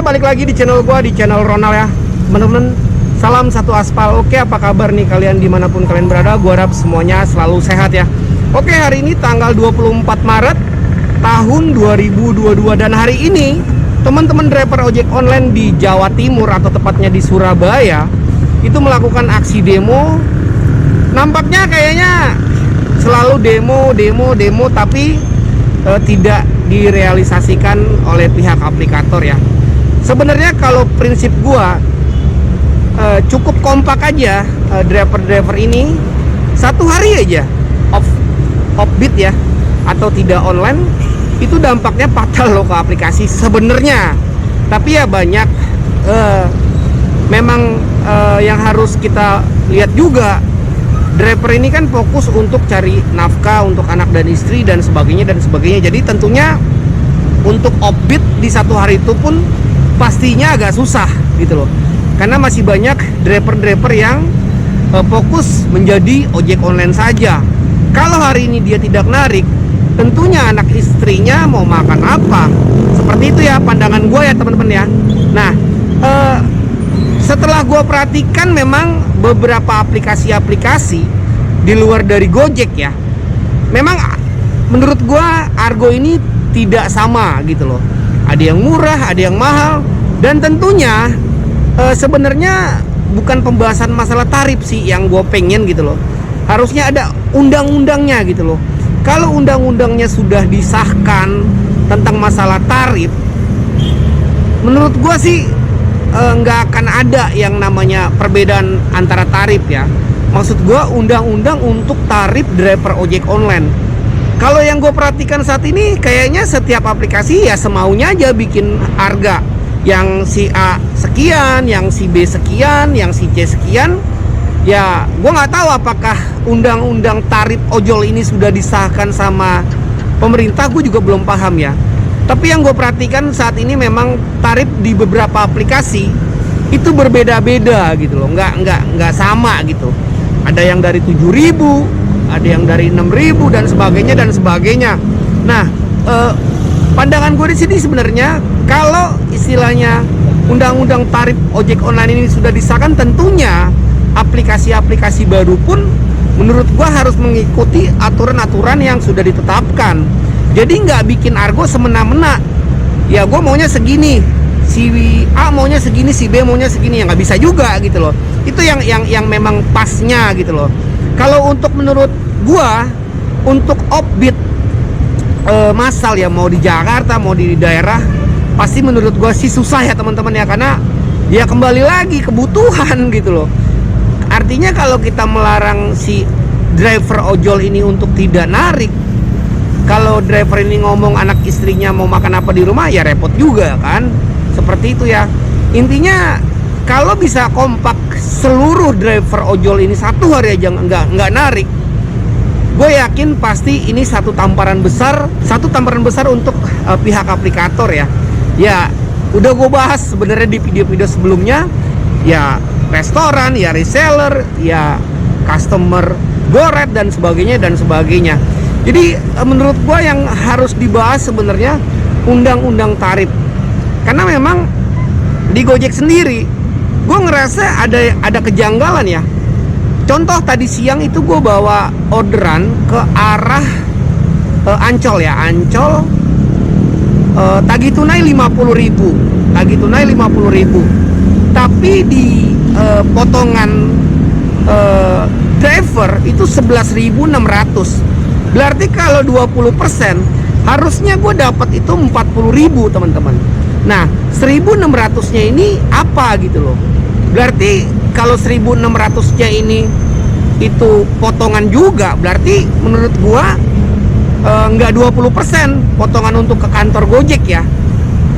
balik lagi di channel gua, di channel Ronald ya teman-teman. Salam satu aspal. Oke, apa kabar nih kalian dimanapun kalian berada? Gua harap semuanya selalu sehat ya. Oke, hari ini tanggal 24 Maret tahun 2022. Dan hari ini teman-teman driver ojek online di Jawa Timur, atau tepatnya di Surabaya, itu melakukan aksi demo. Nampaknya kayaknya selalu demo, tapi tidak direalisasikan oleh pihak aplikator ya. Sebenarnya kalau prinsip gua cukup kompak aja, driver-driver ini satu hari aja offbeat ya, atau tidak online, itu dampaknya fatal loh ke aplikasi sebenarnya. Tapi ya banyak memang yang harus kita lihat juga. Driver ini kan fokus untuk cari nafkah untuk anak dan istri dan sebagainya. Jadi tentunya untuk offbeat di satu hari itu pun pastinya agak susah gitu loh. Karena masih banyak driver-driver yang fokus menjadi ojek online saja. Kalau hari ini dia tidak narik, tentunya anak istrinya mau makan apa? Seperti itu ya pandangan gue ya teman-teman ya. Nah, setelah gue perhatikan memang beberapa aplikasi-aplikasi di luar dari Gojek ya, memang menurut gue Argo ini tidak sama gitu loh. Ada yang murah, ada yang mahal, dan tentunya sebenarnya bukan pembahasan masalah tarif sih yang gue pengen gitu loh. Harusnya ada undang-undangnya gitu loh. Kalau undang-undangnya sudah disahkan tentang masalah tarif, menurut gue sih nggak akan ada yang namanya perbedaan antara tarif ya. Maksud gue undang-undang untuk tarif driver ojek online. Kalau yang gue perhatikan saat ini kayaknya setiap aplikasi ya semaunya aja bikin harga. Yang si A sekian, yang si B sekian, yang si C sekian. Ya gue nggak tahu apakah undang-undang tarif ojol ini sudah disahkan sama pemerintah. Gue juga belum paham ya. Tapi yang gue perhatikan saat ini memang tarif di beberapa aplikasi itu berbeda-beda gitu loh, nggak sama gitu. Ada yang dari 7.000, ada yang dari 6.000 dan sebagainya. Nah, pandangan gue di sini sebenarnya kalau istilahnya undang-undang tarif ojek online ini sudah disahkan, tentunya aplikasi-aplikasi baru pun menurut gue harus mengikuti aturan-aturan yang sudah ditetapkan. Jadi nggak bikin Argo semena-mena. Ya gue maunya segini, si A maunya segini, si B maunya segini, ya nggak bisa juga gitu loh. Itu yang memang pasnya gitu loh. Kalau untuk menurut gue, untuk offbeat massal ya, mau di Jakarta mau di daerah, pasti menurut gue sih susah ya teman-teman ya. Karena ya kembali lagi kebutuhan gitu loh. Artinya kalau kita melarang si driver ojol ini untuk tidak narik, kalau driver ini ngomong anak istrinya mau makan apa di rumah, ya repot juga kan. Seperti itu ya. Intinya kalau bisa kompak seluruh driver ojol ini satu hari aja nggak narik, gue yakin pasti ini satu tamparan besar untuk pihak aplikator ya. Ya udah gue bahas sebenarnya di video-video sebelumnya. Ya restoran, ya reseller, ya customer goret dan sebagainya. Jadi menurut gua yang harus dibahas sebenarnya undang-undang tarif. Karena memang di Gojek sendiri gua ngerasa ada kejanggalan ya. Contoh tadi siang itu gua bawa orderan ke arah Ancol ya, Ancol, tagih tunai 50.000. Tapi di potongan driver itu 11.600. Berarti kalau 20% harusnya gue dapat itu 40.000 teman-teman. Nah 1.600 nya ini apa gitu loh. Berarti kalau 1.600 nya ini itu potongan juga, berarti menurut gue nggak 20% potongan untuk ke kantor Gojek ya.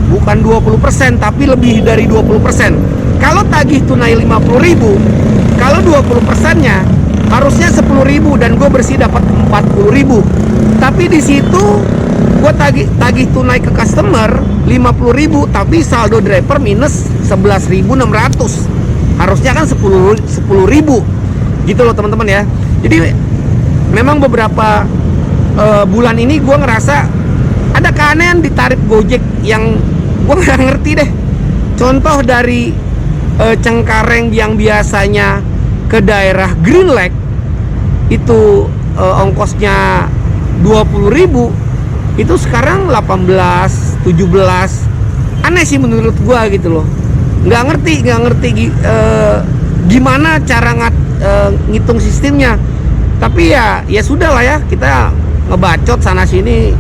Bukan 20%, tapi lebih dari 20%. Kalau tagih tunai 50.000, kalau 20% nya harusnya 10.000 dan gue bersih dapat 40.000. Tapi di situ gue tagih tunai ke customer 50.000, tapi saldo driver minus 11.600. Harusnya kan 10.000 gitu loh teman-teman ya. Jadi memang beberapa bulan ini gue ngerasa ada keanehan di tarif Gojek yang gue nggak ngerti deh. contoh dari Cengkareng yang biasanya ke daerah Green Lake itu ongkosnya 20.000, itu sekarang 18, 17. Aneh sih menurut gua gitu loh. Nggak ngerti gimana cara ngitung sistemnya. Tapi ya sudah lah ya, kita ngebacot sana sini.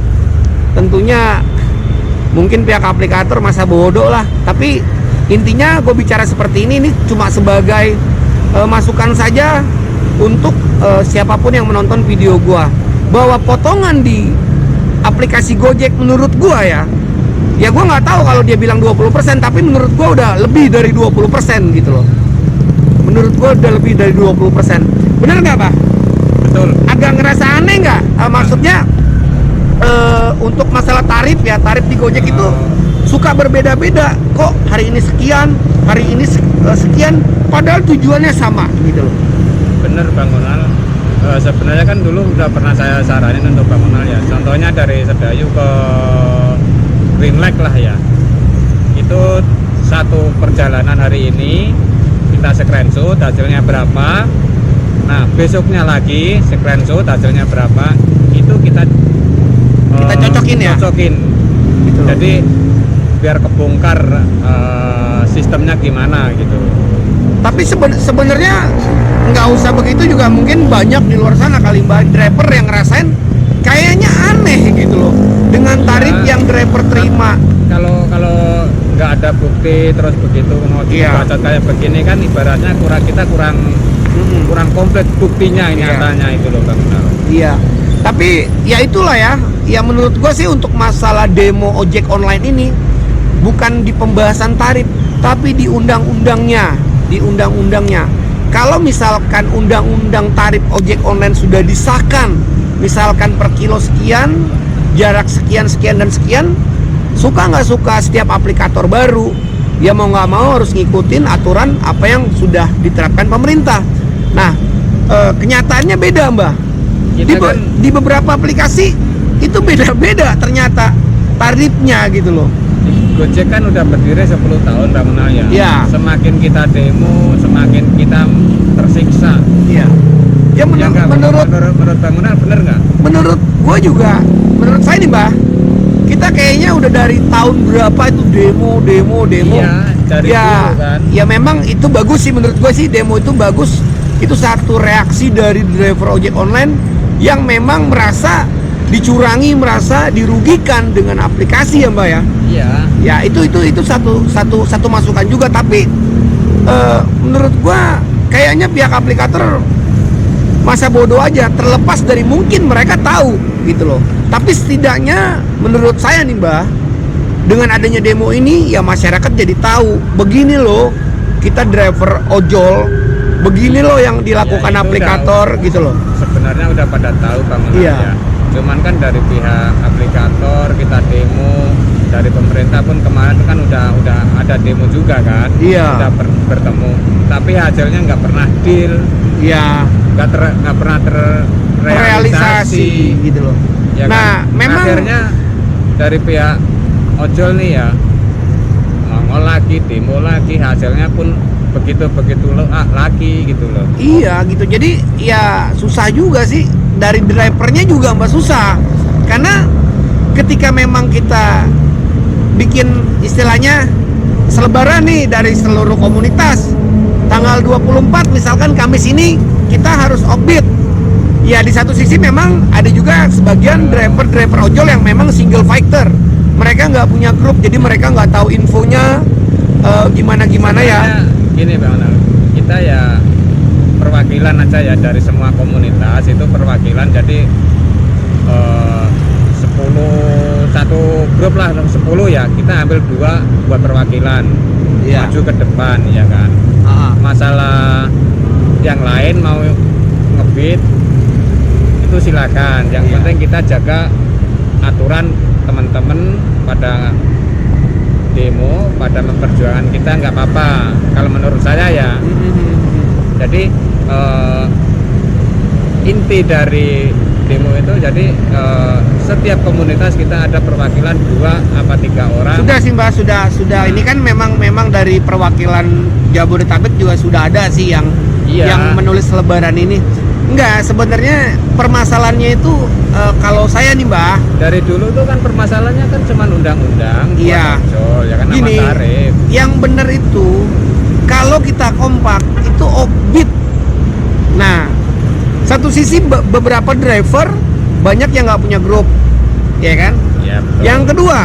Tentunya mungkin pihak aplikator masa bodoh lah. Tapi intinya gue bicara seperti ini cuma sebagai masukan saja untuk siapapun yang menonton video gua, bahwa potongan di aplikasi Gojek menurut gua ya gua nggak tahu kalau dia bilang 20%, tapi menurut gua udah lebih dari 20% gitu loh. Menurut gua udah lebih dari 20%. Bener nggak, Pak? Betul. Agak ngerasa aneh nggak? Maksudnya untuk masalah tarif ya, tarif di Gojek itu suka berbeda-beda. Kok hari ini sekian, hari ini sekian, padahal tujuannya sama gitu loh. Bener Bang Ronald. Sebenarnya kan dulu udah pernah saya saranin untuk Bang Ronald ya. Contohnya dari Sedayu ke Green Lake lah ya. Itu satu perjalanan hari ini kita screenshot hasilnya berapa. Nah besoknya lagi screenshot hasilnya berapa. Itu kita cocokin ya. Gitu. Jadi biar kebongkar sistemnya gimana gitu. Tapi sebenarnya nggak usah begitu juga, mungkin banyak di luar sana kali Mbak driver yang ngerasain kayaknya aneh gitu loh dengan tarif yang driver terima. Kalau nggak ada bukti terus begitu mau dibacot kayak begini kan ibaratnya kurang komplit buktinya ini katanya itu loh Bang. Iya. Tapi ya itulah ya. Ya menurut gue sih untuk masalah demo ojek online ini bukan di pembahasan tarif, tapi di undang-undangnya. Kalau misalkan undang-undang tarif ojek online sudah disahkan, misalkan per kilo sekian, jarak sekian dan sekian, suka nggak suka setiap aplikator baru, ya mau nggak mau harus ngikutin aturan apa yang sudah diterapkan pemerintah. Nah, kenyataannya beda Mbak. Di beberapa aplikasi itu beda-beda ternyata tarifnya gitu loh. Gojek kan udah berdiri 10 tahun Bang Ronald ya. Semakin kita demo, semakin kita tersiksa. Iya. Ya menurut Bang Ronald bener nggak? Menurut gua juga, menurut saya nih Mbak, kita kayaknya udah dari tahun berapa itu demo. Iya, dari dulu kan. Ya memang itu bagus sih menurut gua sih, demo itu bagus. Itu satu reaksi dari driver ojek online yang memang merasa dicurangi, merasa dirugikan dengan aplikasi ya Mbak ya. Iya. Ya itu satu masukan juga, tapi menurut gua kayaknya pihak aplikator masa bodoh aja, terlepas dari mungkin mereka tahu gitu loh. Tapi setidaknya menurut saya nih Mbak, dengan adanya demo ini ya masyarakat jadi tahu begini loh kita driver ojol, begini loh yang dilakukan ya, aplikator gitu loh. Sebenarnya udah pada tahu Bang Ronald ya. Cuman kan dari pihak aplikator kita demo, dari pemerintah pun kemarin kan udah ada demo juga kan. Iya. Udah bertemu, tapi hasilnya nggak pernah deal. Iya. Nggak pernah terrealisasi gitu loh. Ya nah, kan? memang akhirnya dari pihak ojol nih ya nongol lagi, demo lagi, hasilnya pun begitu lagi gitu loh. Iya gitu. Jadi ya susah juga sih, dari drivernya juga Mbak susah, karena ketika memang kita bikin istilahnya selebaran nih dari seluruh komunitas tanggal 24 misalkan Kamis ini kita harus offbeat. Ya di satu sisi memang ada juga sebagian driver ojol yang memang single fighter, mereka nggak punya grup, jadi mereka nggak tahu infonya gimana ya. Gini Bang Ronald, kita ya perwakilan aja ya dari semua komunitas, itu perwakilan, jadi 1 grup lah 10 ya, kita ambil 2 buat perwakilan maju ke depan ya kan. Masalah yang lain mau ngebit itu silakan, yang penting kita jaga aturan teman-teman pada demo, pada memperjuangkan kita nggak apa-apa kalau menurut saya ya. Jadi inti dari demo itu jadi setiap komunitas kita ada perwakilan 2 apa 3 orang. Sudah sih Mbak, sudah. Ini kan memang dari perwakilan Jabodetabek juga sudah ada sih yang menulis lebaran ini. Enggak, sebenarnya permasalahannya itu kalau saya nih Mbak, dari dulu tuh kan permasalahannya kan cuma undang-undang, iya. ojol, ya kan, Gini, nama tarif. yang benar itu kalau kita kompak itu offbeat. Nah, satu sisi beberapa driver banyak yang nggak punya grup, ya kan? Ya, betul. Yang kedua,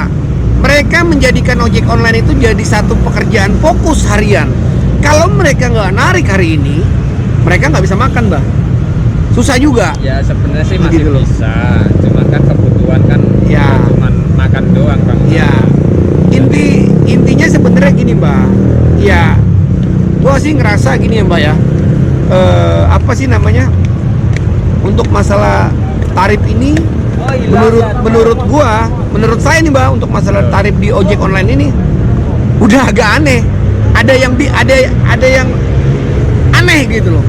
mereka menjadikan ojek online itu jadi satu pekerjaan fokus harian. Kalau mereka nggak narik hari ini, mereka nggak bisa makan, Mbak. Susah juga. Ya sebenarnya sih masih Begitu loh. bisa, cuman kan kebutuhan kan Ya. cuman makan doang Bang. Ya, intinya sebenarnya gini Mbak. Ya, gua sih ngerasa gini ya Mbak ya. Apa sih namanya? Untuk masalah tarif ini, menurut saya nih Mbak, untuk masalah tarif di ojek online ini udah agak aneh. Ada yang aneh gitu loh.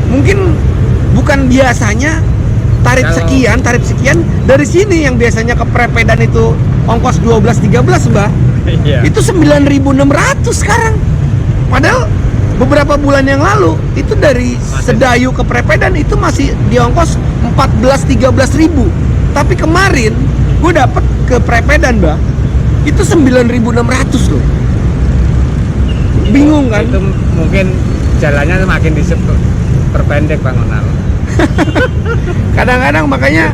Mungkin bukan biasanya tarif sekian dari sini yang biasanya ke Prepedan itu ongkos 12-13 Mbak. Iya. Itu 9.600 sekarang. Padahal beberapa bulan yang lalu itu dari Sedayu ke Prepedan itu masih di ongkos 14-13 ribu. Tapi kemarin gue dapet ke Prepedan Mbak, itu 9.600 loh. Bingung kan? Itu mungkin jalannya makin diperpendek Bang Onal. Kadang-kadang makanya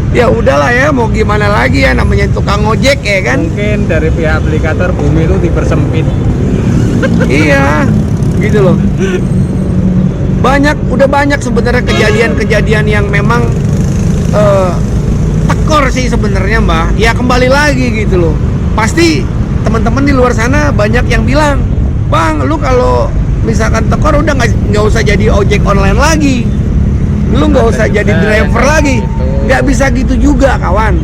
ya udahlah ya, mau gimana lagi ya, namanya tukang ojek ya kan. Mungkin dari pihak aplikator bumi itu dipersempit. Iya, gitu loh. Udah banyak sebenarnya kejadian-kejadian yang memang tekor sih sebenarnya Mbak. Ya kembali lagi gitu loh. Pasti teman-teman di luar sana banyak yang bilang, Bang, lu kalau misalkan tekor udah nggak usah jadi ojek online lagi, lu nggak usah jadi driver lagi. Nggak bisa gitu juga kawan,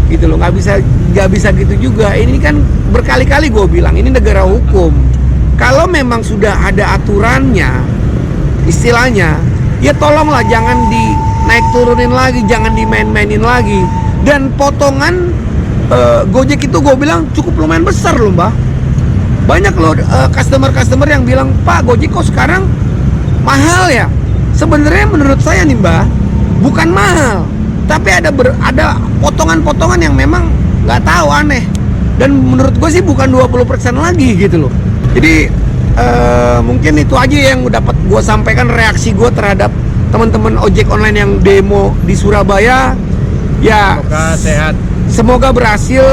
gitu loh. Nggak bisa gitu juga. Ini kan berkali-kali gue bilang, ini negara hukum. Kalau memang sudah ada aturannya, istilahnya, ya tolonglah jangan dinaik turunin lagi, jangan dimain-mainin lagi. Dan potongan Gojek itu gue bilang cukup lumayan besar loh Mbak. Banyak loh customer yang bilang, Pak, Gojek kok sekarang mahal ya? Sebenarnya menurut saya nih Mbak, bukan mahal, tapi ada potongan-potongan yang memang nggak tahu, aneh. Dan menurut gue sih bukan 20% lagi gitu loh. Jadi mungkin itu aja yang dapat gue sampaikan, reaksi gue terhadap teman-teman ojek online yang demo di Surabaya. Ya, Semoga sehat. Semoga berhasil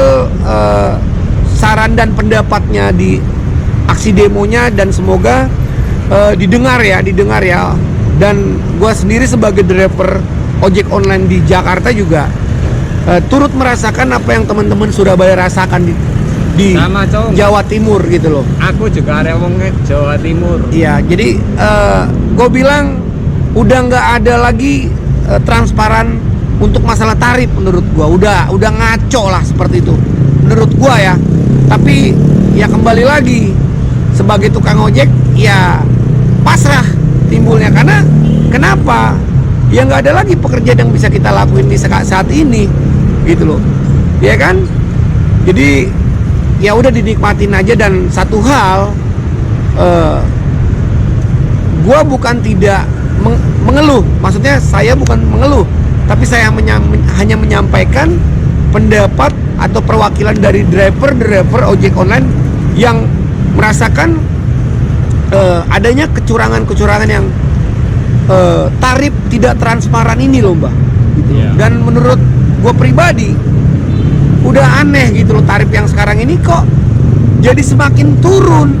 saran dan pendapatnya di aksi demonya, dan semoga didengar ya. Dan gue sendiri sebagai driver ojek online di Jakarta juga turut merasakan apa yang teman-teman Surabaya rasakan di Sama, Jawa Timur gitu loh. Aku juga ada ngomongnya Jawa Timur. Iya, jadi gue bilang udah nggak ada lagi transparan untuk masalah tarif. Menurut gue udah ngaco lah seperti itu menurut gue ya. Tapi ya kembali lagi, sebagai tukang ojek ya pasrah timbulnya. Karena kenapa? Ya nggak ada lagi pekerjaan yang bisa kita lakuin di saat ini gitu loh, ya kan? Jadi ya udah dinikmatin aja. Dan satu hal, gua bukan tidak mengeluh, maksudnya saya bukan mengeluh, tapi saya hanya menyampaikan pendapat atau perwakilan dari driver ojek online yang merasakan adanya kecurangan yang tarif tidak transparan ini loh Mbak gitu. Yeah. Dan menurut gue pribadi udah aneh gitu loh, tarif yang sekarang ini kok jadi semakin turun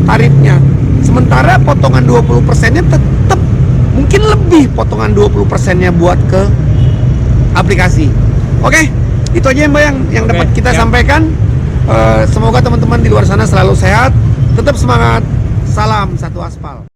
tarifnya, sementara potongan 20%-nya tetap mungkin lebih, potongan 20%-nya buat ke aplikasi. Oke, itu aja Mbak yang dapat kita sampaikan. Semoga teman-teman di luar sana selalu sehat, tetap semangat, salam satu aspal.